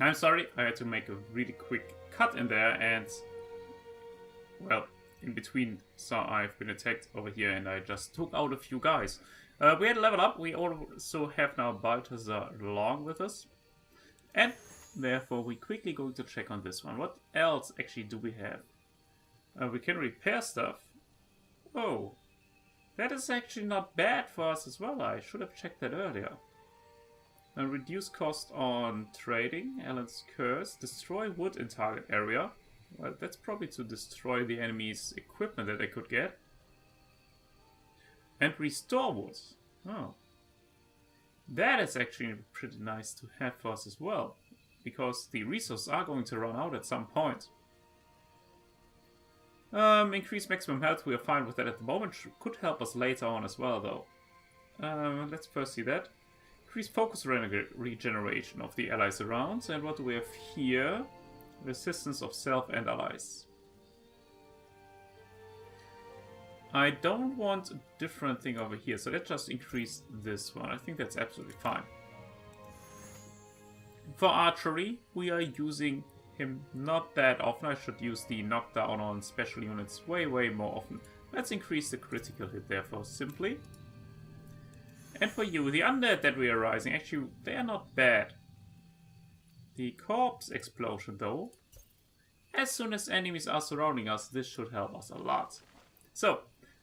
I'm sorry, I had to make a really quick cut in there and, well, in between, so I've been attacked over here and I just took out a few guys. We had a level up, we also have now Balthazar along with us. And therefore we quickly going to check on this one. What else actually do we have? We can repair stuff. Oh, that is actually not bad for us as well. I should have checked that earlier. Reduce cost on trading, Alan's Curse, destroy wood in target area. Well, that's probably to destroy the enemy's equipment that they could get. And restore wood. Oh. That is actually pretty nice to have for us as well. Because the resources are going to run out at some point. Increase maximum health, we are fine with that at the moment. Could help us later on as well though. Let's first see that. Increase focus regeneration of the allies around. And what do we have here? Resistance of self and allies. I don't want a different thing over here, so let's just increase this one. I think that's absolutely fine. For archery, we are using him not that often. I should use the knockdown on special units way more often. Let's increase the critical hit therefore simply. And for you, the undead that we are rising, actually, they are not bad. The corpse explosion, though. As soon as enemies are surrounding us, this should help us a lot. So,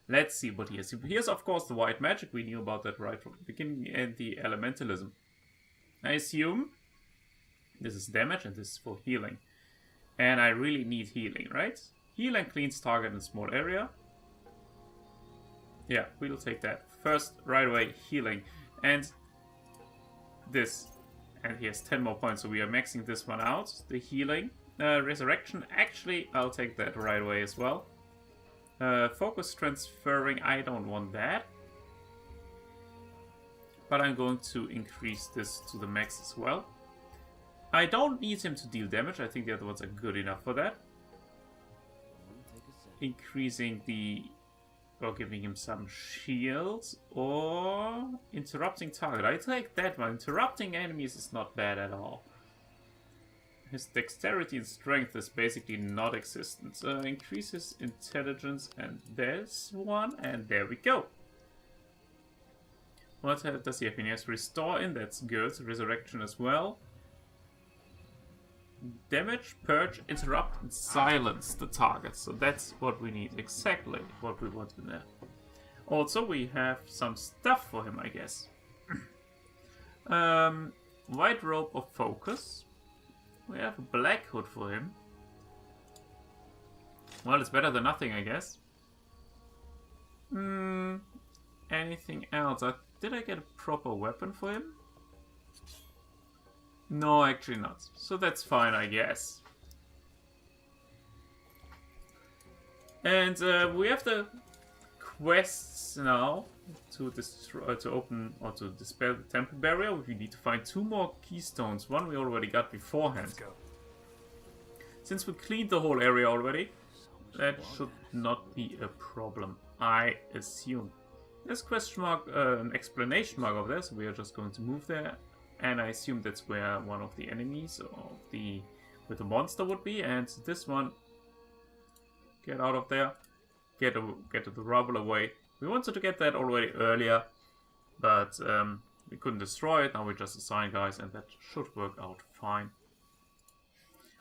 let's see what he has. Here's, of course, the white magic. We knew about that right from the beginning. And the elementalism. I assume this is damage and this is for healing. And I really need healing, right? Heal and cleans target in small area. Yeah, we'll take that. First, right away, healing. And this. And he has 10 more points, so we are maxing this one out. The healing. Resurrection, actually, I'll take that right away as well. Focus transferring, I don't want that. But I'm going to increase this to the max as well. I don't need him to deal damage, I think the other ones are good enough for that. Increasing the... or giving him some shields, or interrupting target. I take that one. Interrupting enemies is not bad at all. His dexterity and strength is basically not existent. Increases intelligence, and there's one, and there we go. What does he have? He has restore in, that's good. Resurrection as well. Damage, purge, interrupt, and silence the target. So that's what we need. Exactly what we want in there. Also, we have some stuff for him, I guess. White robe of focus. We have a black hood for him. Well, it's better than nothing, I guess. Anything else? Did I get a proper weapon for him? No, actually not. So that's fine, I guess. And we have the quests now to destroy, to open or to dispel the temple barrier. We need to find 2 more keystones. One we already got beforehand. Let's go. Since we cleaned the whole area already, that should not be a problem, I assume. There's question mark, an exclamation mark over there, so we are just going to move there. And I assume that's where one of the enemies of the with the monster would be. And this one, get out of there, get the rubble away. We wanted to get that already earlier, but we couldn't destroy it. Now we just assign guys, and that should work out fine.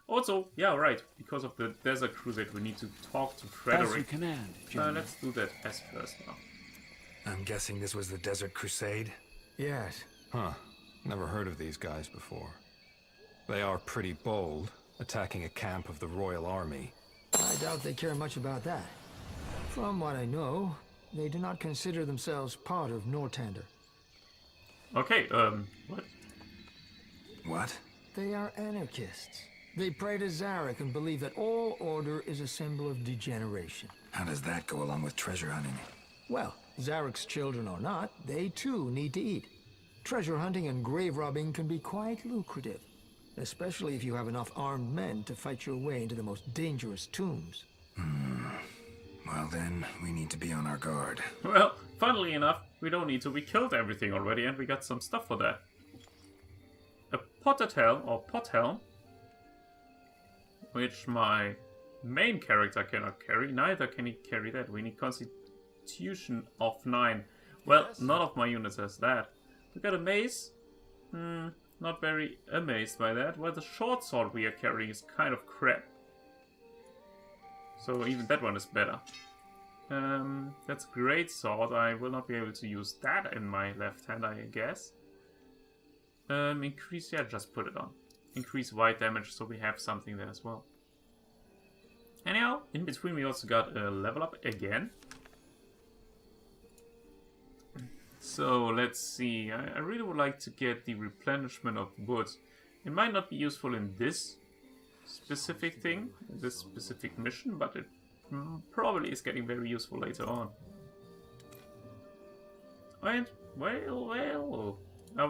Also, yeah, right, because of the Desert Crusade, we need to talk to Frederick. As you command, Let's do that as first now. I'm guessing this was the Desert Crusade? Yes. Huh. Never heard of these guys before. They are pretty bold, attacking a camp of the Royal Army. I doubt they care much about that. From what I know, they do not consider themselves part of Northander. Okay, what? What? They are anarchists. They pray to Zarek and believe that all order is a symbol of degeneration. How does that go along with treasure hunting? Well, Zarek's children or not, they too need to eat. Treasure hunting and grave robbing can be quite lucrative, especially if you have enough armed men to fight your way into the most dangerous tombs. Well then, we need to be on our guard. Well, funnily enough, we don't need to. We killed everything already, and we got some stuff for that. A Potted Helm, or Pot Helm, which my main character cannot carry. Neither can he carry that. We need Constitution of 9. Well, none of my units has that. We got a mace. Not very amazed by that. Well, the short sword we are carrying is kind of crap. So even that one is better. That's a great sword. I will not be able to use that in my left hand, I guess. Increase, yeah, just put it on. Increase white damage, so we have something there as well. Anyhow, in between we also got a level up again. So let's see, I really would like to get the replenishment of wood. It might not be useful in this specific thing, this specific mission, but it probably is getting very useful later on. And, well,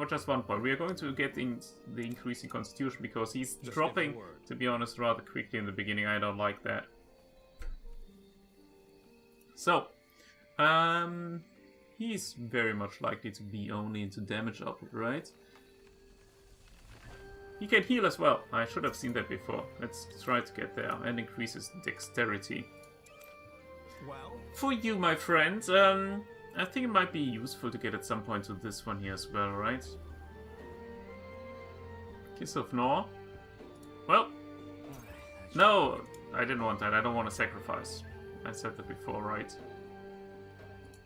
just 1 point. We are going to get the increase in Constitution because he's dropping, to be honest, rather quickly in the beginning. I don't like that. So, he's very much likely to be only into damage output, right? He can heal as well. I should have seen that before. Let's try to get there. And increases dexterity. Well, for you, my friend, I think it might be useful to get at some point to this one here as well, right? Kiss of Nor. Well, no, I didn't want that. I don't want to sacrifice. I said that before, right?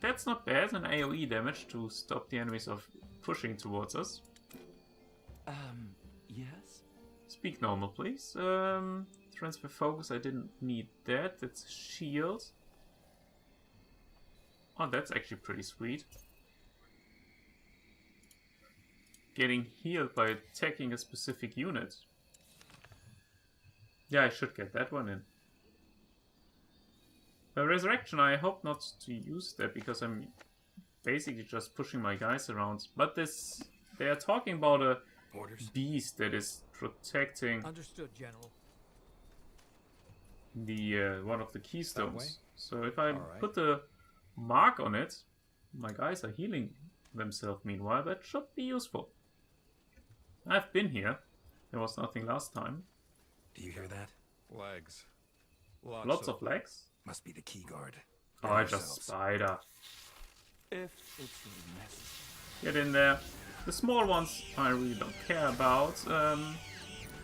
That's not bad, an AoE damage to stop the enemies of pushing towards us. Yes? Speak normal, please. Transfer focus, I didn't need that. That's a shield. Oh, that's actually pretty sweet. Getting healed by attacking a specific unit. Yeah, I should get that one in. Resurrection, I hope not to use that because I'm basically just pushing my guys around. But this, they are talking about a beast that is protecting. Understood, General. The one of the keystones. So if I put the mark on it, my guys are healing themselves meanwhile. That should be useful. I've been here. There was nothing last time. Do you hear that? Legs. Lots of legs. Must be the key guard. Oh, I just spider. If it's necessary. Get in there. The small ones I really don't care about.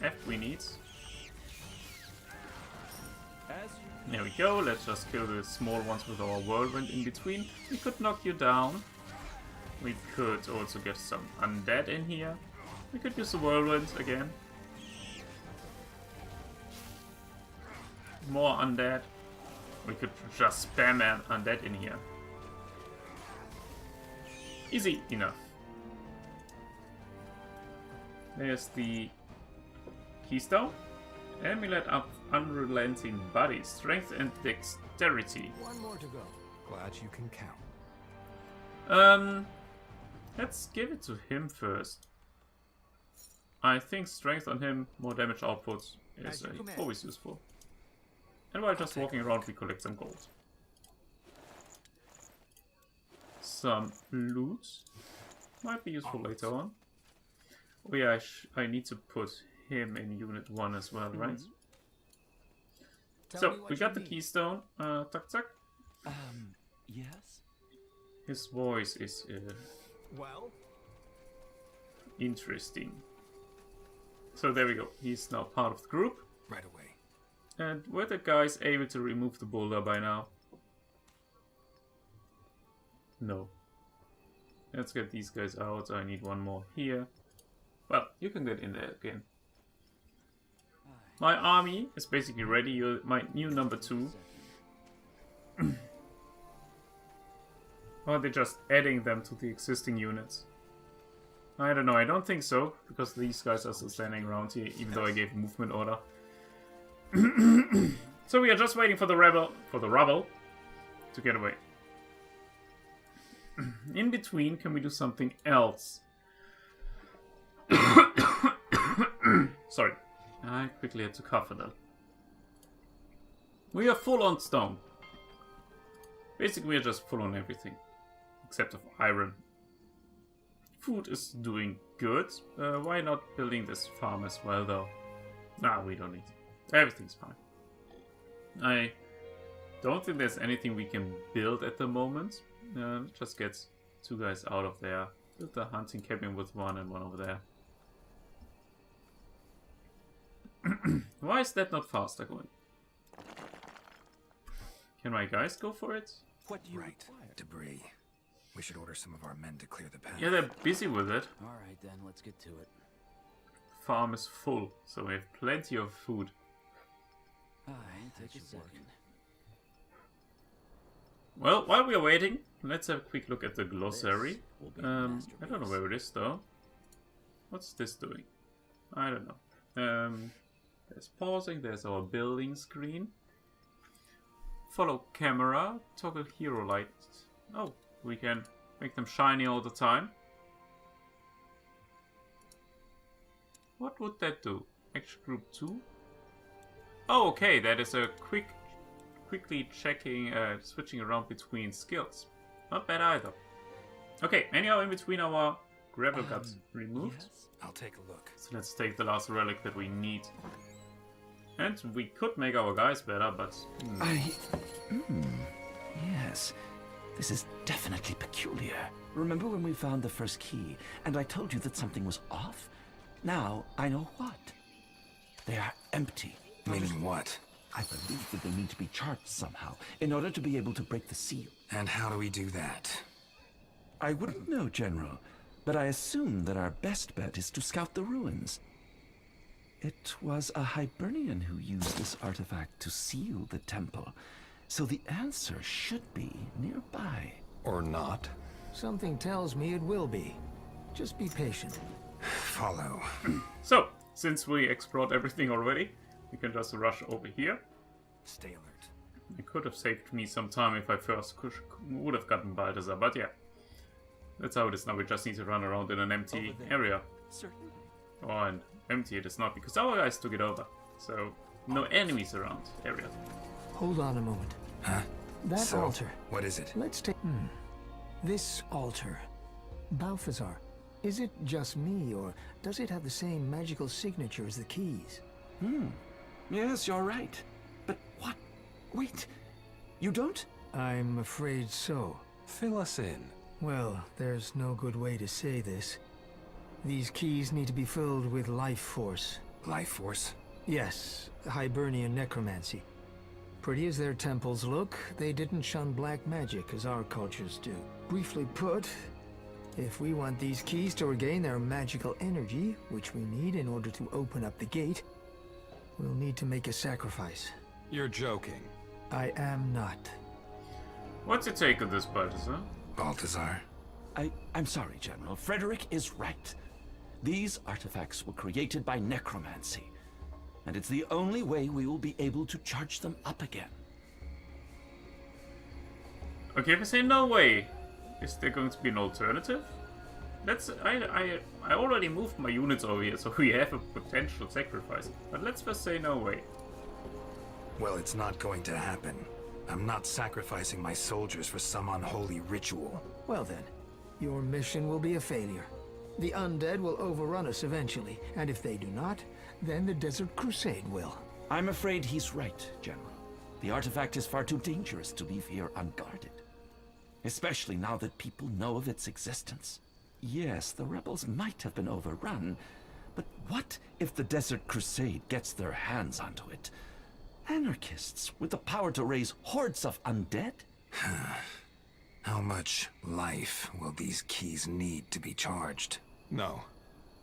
F we need. There we go. Let's just kill the small ones with our whirlwind in between. We could knock you down. We could also get some undead in here. We could use the whirlwind again. More undead. We could just spam an undead in here. Easy enough. There's the keystone. Amulet of Unrelenting Body. Strength and Dexterity. One more to go. Glad you can count. Let's give it to him first. I think strength on him, more damage output is always useful. And while just walking around, we collect some gold. Some loot. Might be useful later on. Oh yeah, I need to put him in Unit 1 as well, right? So, we got the keystone. Tuck tuck. Yes? His voice is Well, interesting. So there we go. He's now part of the group. Right away. And were the guys able to remove the boulder by now? No. Let's get these guys out. I need one more here. Well, you can get in there again. My army is basically ready. You're my new number 2. Or they're just adding them to the existing units? I don't know. I don't think so, because these guys are still standing around here, even though I gave a movement order. So we are just waiting for the rubble to get away. In between, can we do something else? Sorry, I quickly had to cough a little. We are full on stone. Basically, we are just full on everything, except of iron. Food is doing good. Why not building this farm as well, though? Nah, we don't need it. Everything's fine. I don't think there's anything we can build at the moment. Just get 2 guys out of there. Build the hunting cabin with 1 and 1 over there. Why is that not faster going? Can my guys go for it? What do you Right. require? Debris. We should order some of our men to clear the path. Yeah, they're busy with it. All right, then, let's get to it. Farm is full, so we have plenty of food. Take a second. Well, while we are waiting, let's have a quick look at the glossary. This will be a I don't know masterpiece. where it is though. What's this doing? I don't know. There's pausing, there's our building screen. Follow camera, toggle hero light. Oh, we can make them shiny all the time. What would that do? Action group 2? Oh, okay, that is a quickly checking, switching around between skills. Not bad either. Okay, anyhow, in between our gravel got removed. Yes? I'll take a look. So let's take the last relic that we need. And we could make our guys better, but... Yes. This is definitely peculiar. Remember when we found the first key, and I told you that something was off? Now, I know what. They are empty. Meaning what? I believe that they need to be charged somehow, in order to be able to break the seal. And how do we do that? I wouldn't know, General, but I assume that our best bet is to scout the ruins. It was a Hibernian who used this artifact to seal the temple, so the answer should be nearby. Or not. Something tells me it will be. Just be patient. Follow. So, since we explored everything already, we can just rush over here. Stay alert. It could have saved me some time if I first would have gotten Balthazar, but yeah. That's how it is now, we just need to run around in an empty Over there. area. Certainly. Oh, and empty it is not, because our guys took it over. So, no enemies around area. Hold on a moment. Huh? That So, altar. what is it? Let's take... This altar. Balthazar. Is it just me, or does it have the same magical signature as the keys? Yes, you're right. But what? Wait. You don't? I'm afraid so. Fill us in. Well, there's no good way to say this. These keys need to be filled with life force. Life force? Yes, Hibernian necromancy. Pretty as their temples look, they didn't shun black magic as our cultures do. Briefly put, if we want these keys to regain their magical energy, which we need in order to open up the gate, we'll need to make a sacrifice. You're joking. I am not. What's your take on this, Balthazar? Balthazar? I'm sorry, General. Frederick is right. These artifacts were created by necromancy, and it's the only way we will be able to charge them up again. Okay, if I say no way, is there going to be an alternative? I already moved my units over here, so we have a potential sacrifice. But let's first say no way. Well, it's not going to happen. I'm not sacrificing my soldiers for some unholy ritual. Well then, your mission will be a failure. The undead will overrun us eventually, and if they do not, then the Desert Crusade will. I'm afraid he's right, General. The artifact is far too dangerous to leave here unguarded. Especially now that people know of its existence. Yes, the rebels might have been overrun, but what if the Desert Crusade gets their hands onto it? Anarchists with the power to raise hordes of undead? How much life will these keys need to be charged? No.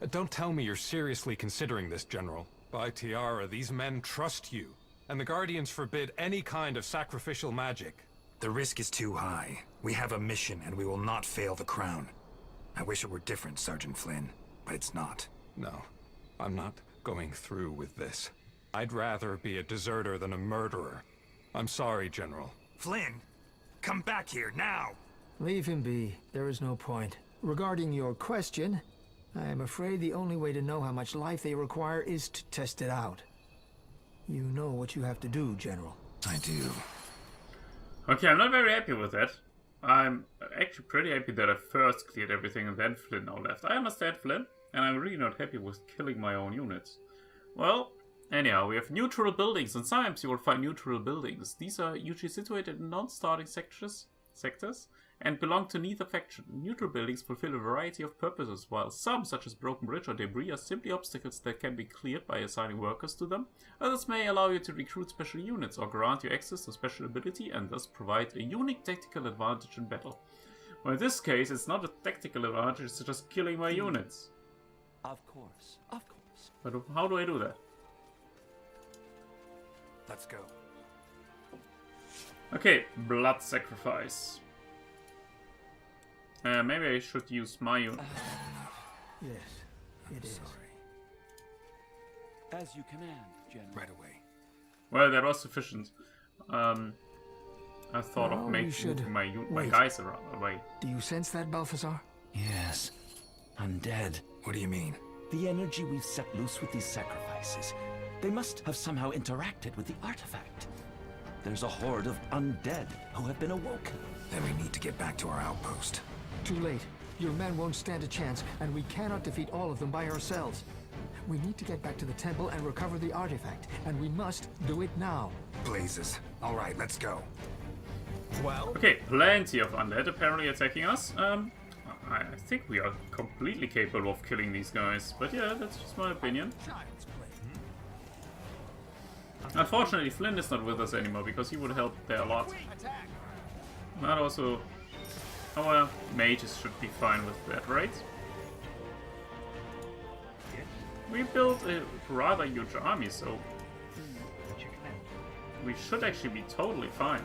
Don't tell me you're seriously considering this, General. By Tiara, these men trust you, and the Guardians forbid any kind of sacrificial magic. The risk is too high. We have a mission, and we will not fail the crown. I wish it were different, Sergeant Flynn, but it's not. No, I'm not going through with this. I'd rather be a deserter than a murderer. I'm sorry, General. Flynn! Come back here, now! Leave him be. There is no point. Regarding your question, I am afraid the only way to know how much life they require is to test it out. You know what you have to do, General. I do. Okay, I'm not very happy with that. I'm actually pretty happy that I first cleared everything and then Flynn now left. I understand Flynn, and I'm really not happy with killing my own units. Well, anyhow, we have neutral buildings, and sometimes you will find neutral buildings. These are usually situated in non-starting sectors, and belong to neither faction. Neutral buildings fulfill a variety of purposes, while some, such as broken bridge or debris, are simply obstacles that can be cleared by assigning workers to them. Others may allow you to recruit special units, or grant you access to special ability, and thus provide a unique tactical advantage in battle. Well, in this case, it's not a tactical advantage, it's just killing my units. Of course, of course. But how do I do that? Let's go. Okay, blood sacrifice. Maybe I should use my unit. Yes, it is. Sorry. As you command, General. Right away. Well, that was sufficient. I thought of No, making you should my wait. guys away. Do you sense that, Balthazar? Yes. Undead. What do you mean? The energy we've set loose with these sacrifices. They must have somehow interacted with the artifact. There's a horde of undead who have been awoken. Then we need to get back to our outpost. Too late. Your men won't stand a chance, and we cannot defeat all of them by ourselves. We need to get back to the temple and recover the artifact, and we must do it now. Blazes. All right, let's go. Well, Okay, plenty of undead apparently attacking us. I think we are completely capable of killing these guys, but yeah, that's just my opinion. Unfortunately, Flynn is not with us anymore because he would help there a lot. But also, our mages should be fine with that, right? We built a rather huge army, so we should actually be totally fine.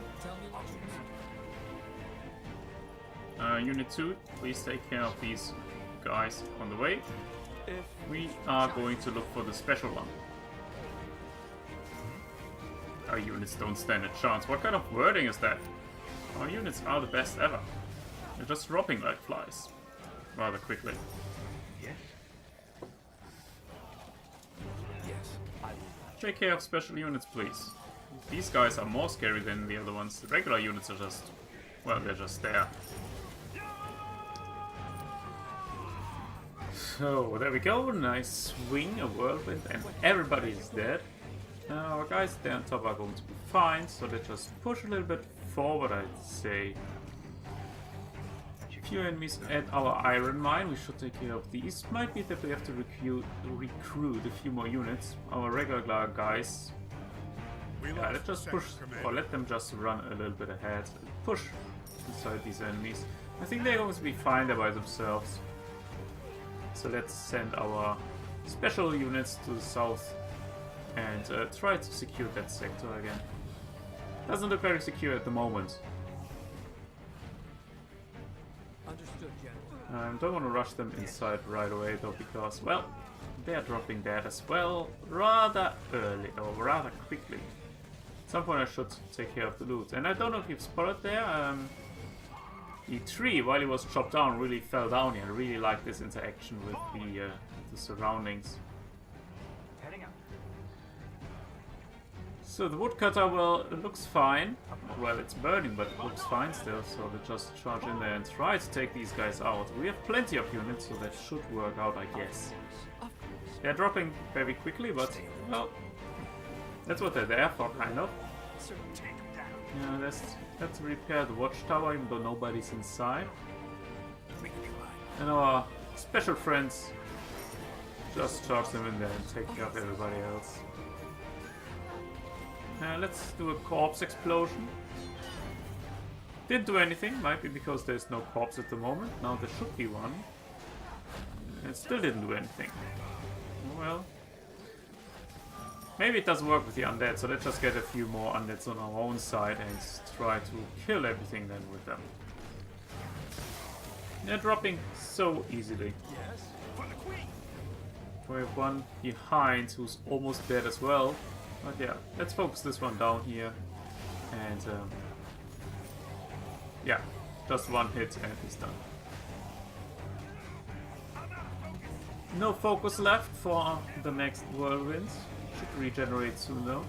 Unit 2, please take care of these guys on the way. We are going to look for the special one. Our units don't stand a chance. What kind of wording is that? Our units are the best ever. They're just dropping like flies. Rather quickly. Yes. Take care of special units, please. These guys are more scary than the other ones. The regular units are just... well, they're just there. So, there we go. Nice swing, a whirlwind, and everybody is dead. Our guys there on top are going to be fine, so let's just push a little bit forward, I'd say. A few enemies at our iron mine, we should take care of these. Might be that we have to recruit a few more units. Our regular guys... yeah, let's just push, or let them just run a little bit ahead. Push inside these enemies. I think they're going to be fine there by themselves. So let's send our special units to the south and try to secure that sector again. Doesn't look very secure at the moment. understood, General. Don't want to rush them inside right away though, because, well, they're dropping that as well rather early, or rather quickly. At some point I should take care of the loot. And I don't know if you've spotted there, the tree, while it was chopped down, really fell down here. I really like this interaction with the surroundings. So the woodcutter, well, it looks fine. Well, it's burning, but it looks fine still. So let's just charge in there and try to take these guys out. We have plenty of units, so that should work out, I guess. They're dropping very quickly, but, well, that's what they're there for, kind of. Yeah, let's repair the watchtower, even though nobody's inside. And our special friends, just charge them in there and take care of everybody else. Let's do a corpse explosion. Didn't do anything, might be because there's no corpse at the moment. Now there should be one. And it still didn't do anything. Well, maybe it doesn't work with the undead, so let's just get a few more undeads on our own side and try to kill everything then with them. They're dropping so easily. We have one behind who's almost dead as well. But yeah, let's focus this one down here. And yeah, just one hit and he's done. No focus left for the next whirlwind. Should regenerate soon though.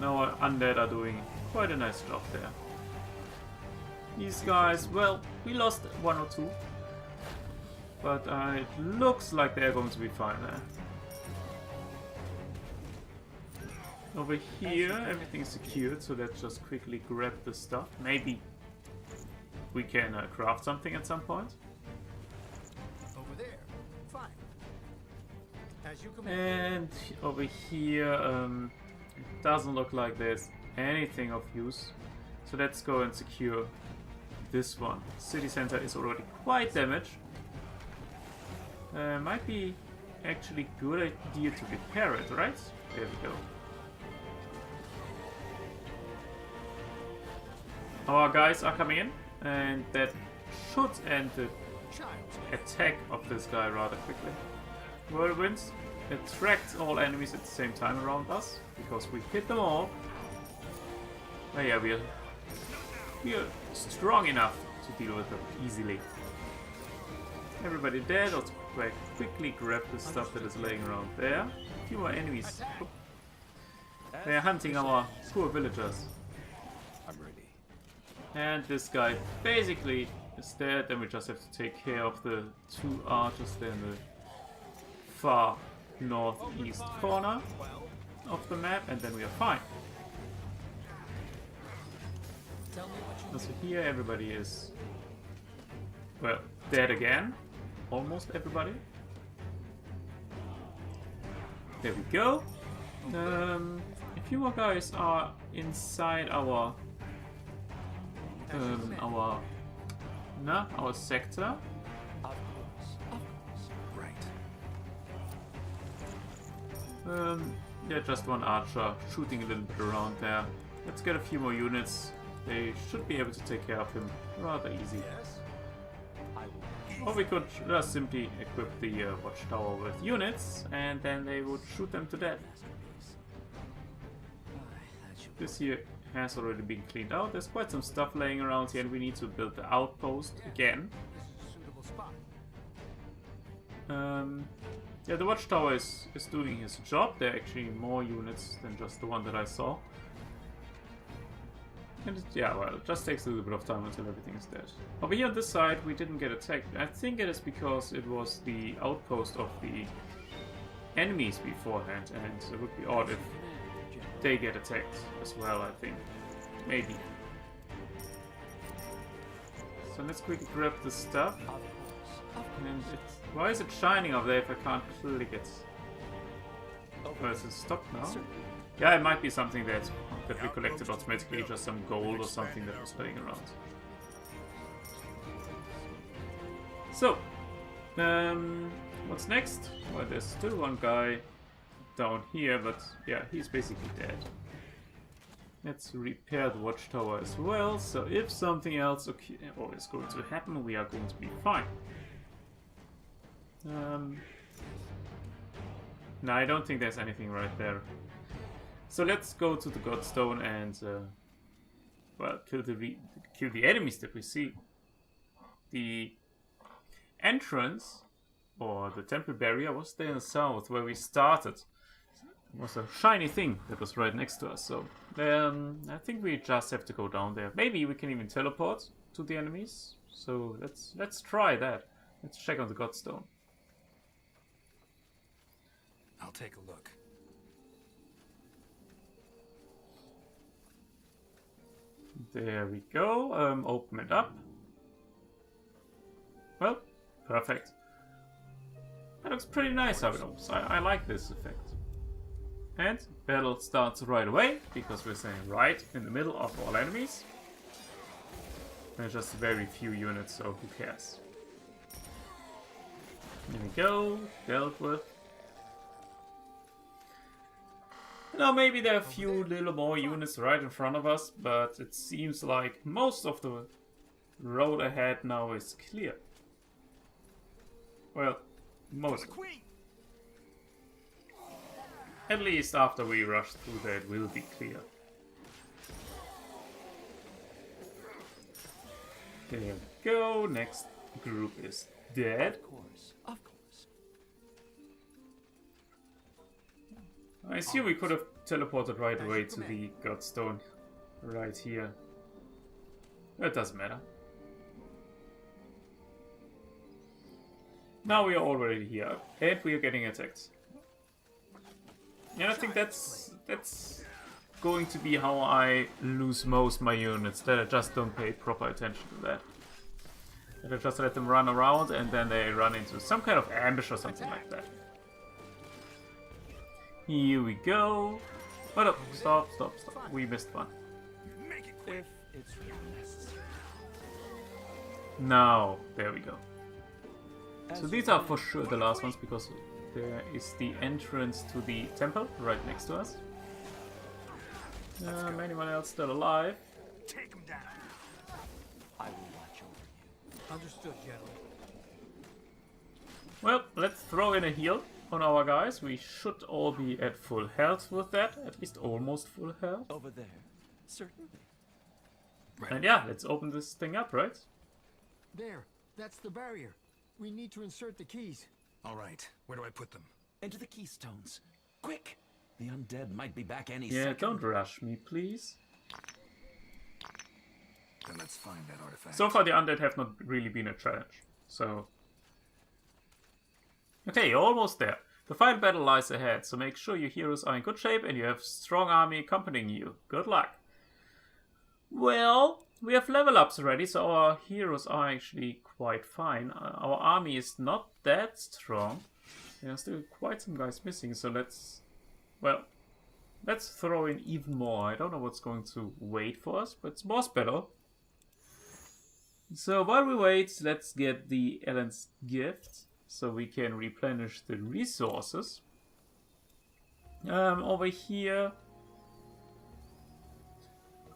Now our undead are doing quite a nice job there. These guys, well, we lost 1 or 2. But it looks like they're going to be fine there. Over here, everything's secured, so let's just quickly grab the stuff. Maybe we can craft something at some point. Over there. Fine. As you And over here, it doesn't look like there's anything of use. So let's go and secure this one. City center is already quite damaged. Might be actually good idea to repair it, right? There we go. Our guys are coming in, and that should end the attack of this guy rather quickly. Whirlwinds attract all enemies at the same time around us, because we hit them all. Oh yeah, we are strong enough to deal with them easily. Everybody dead. Let's quickly grab the stuff that is laying around there. A few more enemies. Oop. They are hunting our poor villagers. I'm ready. And this guy basically is dead. Then we just have to take care of the 2 archers there in the far northeast corner of the map, and then we are fine. So here everybody is, well, dead again. Almost everybody. There we go. A few more guys are inside our sector. Right. Yeah, just 1 archer shooting a little bit around there. Let's get a few more units. They should be able to take care of him rather easy. Or we could just simply equip the watchtower with units, and then they would shoot them to death. This here has already been cleaned out. There's quite some stuff laying around here, and we need to build the outpost again. Yeah, the watchtower is doing his job. There are actually more units than just the one that I saw. And yeah, well, it just takes a little bit of time until everything is dead. Over here on this side, we didn't get attacked. I think it is because it was the outpost of the enemies beforehand, and it would be odd if they get attacked as well, I think. Maybe. So let's quickly grab the stuff. And why is it shining over there if I can't click it? Oh, is it stopped now? Yeah, it might be something that we collected automatically, just some gold or something that was laying around. So, what's next? Well, there's still 1 guy down here, but yeah, he's basically dead. Let's repair the watchtower as well, so if something else is going to happen, we are going to be fine. No, I don't think there's anything right there. So let's go to the Godstone and well, kill the enemies that we see. The entrance, or the temple barrier, was there in the south where we started. It was a shiny thing that was right next to us, so I think we just have to go down there. Maybe we can even teleport to the enemies. So let's try that. Let's check on the Godstone. I'll take a look. There we go. Open it up. Well, perfect. That looks pretty nice how it looks. I like this effect. And battle starts right away, because we're staying right in the middle of all enemies. There's just very few units, so who cares? There we go. Dealt with. Now maybe there are a few little more units right in front of us, but it seems like most of the road ahead now is clear. Well, most. At least after we rush through there, it will be clear. There we go. Next group is dead. Of course. I assume we could have teleported right away to the Godstone right here. It doesn't matter. Now we are already here, and we are getting attacked. And I think that's going to be how I lose most my units, that I just don't pay proper attention to that. That I just let them run around and then they run into some kind of ambush or something like that. Here we go. Oh no, stop. We missed one. If it's really necessary. Now, there we go. So these are for sure the last ones, because there is the entrance to the temple right next to us. Anyone else still alive? Take him down. I will watch over you. Understood, General. Well, let's throw in a heal on our guys. We should all be at full health with that, at least almost full health. Over there, certainly. And yeah, let's open this thing up, right? There, that's the barrier. We need to insert the keys. All right, where do I put them? Into the keystones. Quick! The undead might be back any Yeah, second. don't rush me, please. Then let's find that artifact. So far the undead have not really been a challenge, so... Okay, you're almost there. The final battle lies ahead, so make sure your heroes are in good shape and you have a strong army accompanying you. Good luck. Well, we have level ups already, so our heroes are actually quite fine. Our army is not that strong. There are still quite some guys missing, so let's throw in even more. I don't know what's going to wait for us, but it's boss battle. So while we wait, let's get the Ellen's gift, so we can replenish the resources. Over here...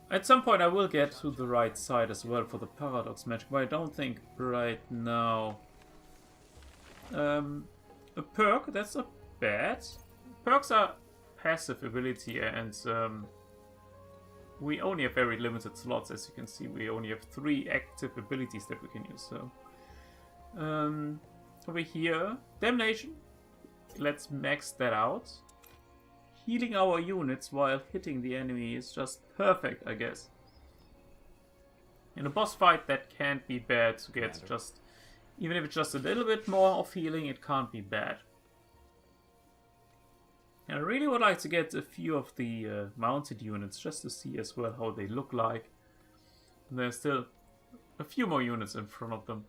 At some point I will get to the right side as well for the paradox magic, but I don't think right now. A perk, that's not bad. Perks are passive ability, and we only have very limited slots. As you can see, we only have 3 active abilities that we can use. So over here, Damnation. Let's max that out. Healing our units while hitting the enemy is just perfect, I guess. In a boss fight, that can't be bad to get just... Even if it's just a little bit more of healing, it can't be bad. And I really would like to get a few of the mounted units, just to see as well how they look like. And there's still a few more units in front of them.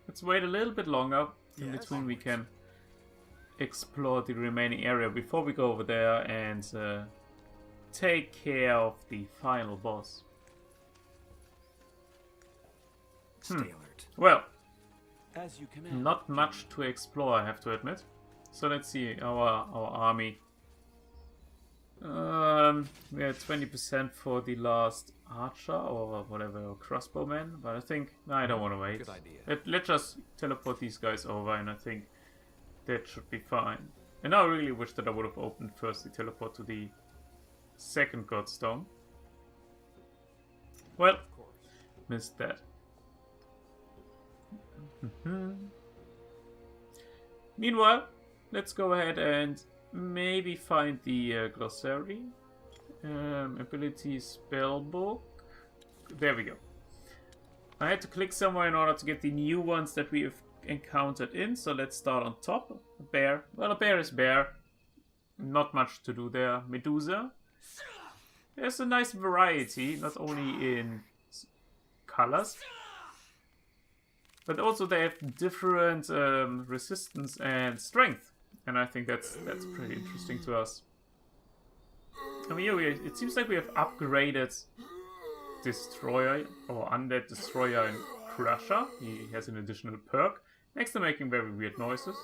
Let's wait a little bit longer. In between we can explore the remaining area before we go over there and take care of the final boss. Stay alert. Well, As you command. not much to explore, I have to admit. So let's see our army. We had 20% for the last archer or whatever, or crossbowman, but I think no, I don't want to wait. Good idea. Let's just teleport these guys over, and I think that should be fine. And I really wish that I would have opened first the teleport to the second Godstone. Well, missed that. Meanwhile, let's go ahead and maybe find the glossary. Ability spellbook. There we go. I had to click somewhere in order to get the new ones that we have encountered in, so let's start on top. A bear. Well, a bear is bear. Not much to do there. Medusa. There's a nice variety, not only in colors, but also they have different resistance and strength, and I think that's pretty interesting to us. I mean, yeah, it seems like we have upgraded Destroyer or Undead Destroyer and Crusher. He has an additional perk next to making very weird noises.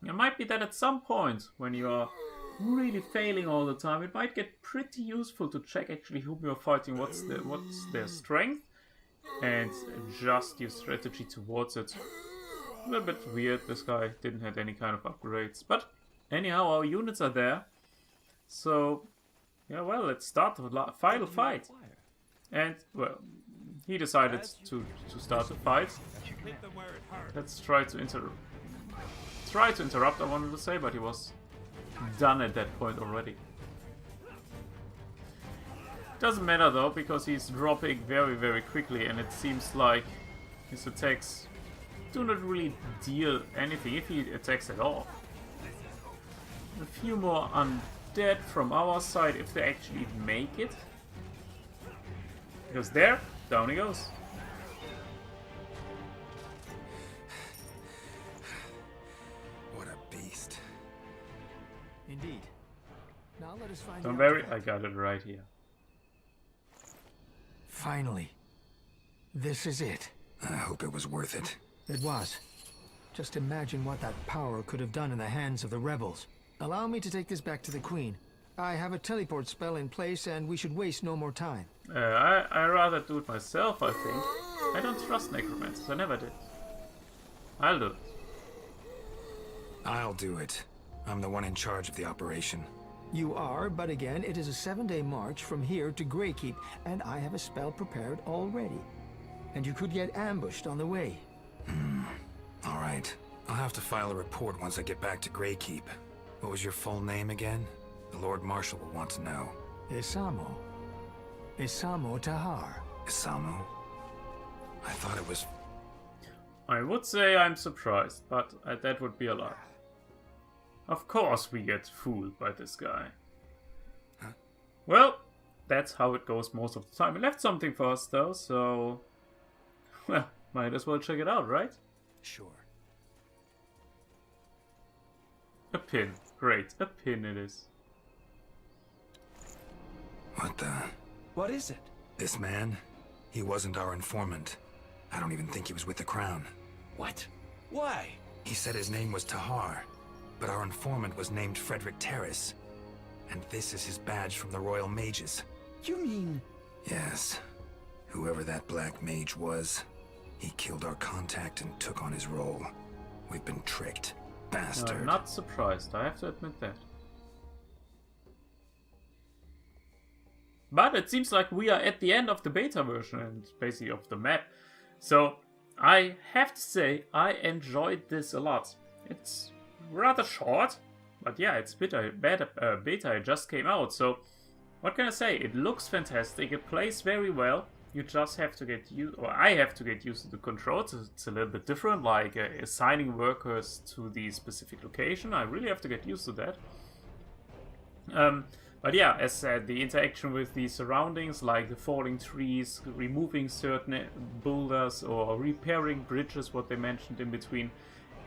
It might be that at some point, when you are really failing all the time, it might get pretty useful to check actually whom you're fighting, what's their strength, and adjust your strategy towards it. A little bit weird, this guy didn't have any kind of upgrades, but anyhow, our units are there. So, yeah, well, let's start the final fight. And, well, he decided to start the fight. Let's try to interrupt, I wanted to say, but he was done at that point already. Doesn't matter though, because he's dropping very, very quickly, and it seems like his attacks do not really deal anything, if he attacks at all. A few more undead from our side, if they actually make it. Because there, down he goes. What a beast. Indeed. Now let us find Don't the worry, artifact. I got it right here. Finally. This is it. I hope it was worth it. It was. Just imagine what that power could have done in the hands of the rebels. Allow me to take this back to the Queen. I have a teleport spell in place, and we should waste no more time. I rather do it myself, I think. I don't trust necromancers, I never did. I'll do it. I'll do it. I'm the one in charge of the operation. You are, but again, it is a 7-day march from here to Greykeep, and I have a spell prepared already. And you could get ambushed on the way. All right. I'll have to file a report once I get back to Greykeep. What was your full name again? The Lord Marshal will want to know. Isamo. Isamo Tahar. Isamu? I thought it was... I would say I'm surprised, but that would be a lie. Of course we get fooled by this guy. Huh? Well, that's how it goes most of the time. I left something for us though, so... Well, might as well check it out, right? Sure. A pin. Great, a pin it is. What the... What is it? This man? He wasn't our informant. I don't even think he was with the Crown. What? Why? He said his name was Tahar, but our informant was named Frederick Terrace. And this is his badge from the Royal Mages. You mean... Yes. Whoever that black mage was, he killed our contact and took on his role. We've been tricked. Bastard. I'm not surprised, I have to admit that. But it seems like we are at the end of the beta version and basically of the map. So I have to say I enjoyed this a lot. It's rather short, but yeah, it's beta it just came out. So what can I say? It looks fantastic. It plays very well. You just have to get used, or I have to get used to the controls. It's a little bit different, like assigning workers to the specific location. I really have to get used to that. But yeah, as said, the interaction with the surroundings, like the falling trees, removing certain boulders, or repairing bridges, what they mentioned in between,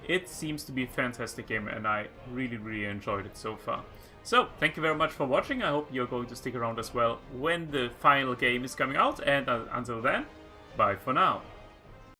it seems to be a fantastic game, and I really, really enjoyed it so far. So, thank you very much for watching. I hope you're going to stick around as well when the final game is coming out, and until then, bye for now.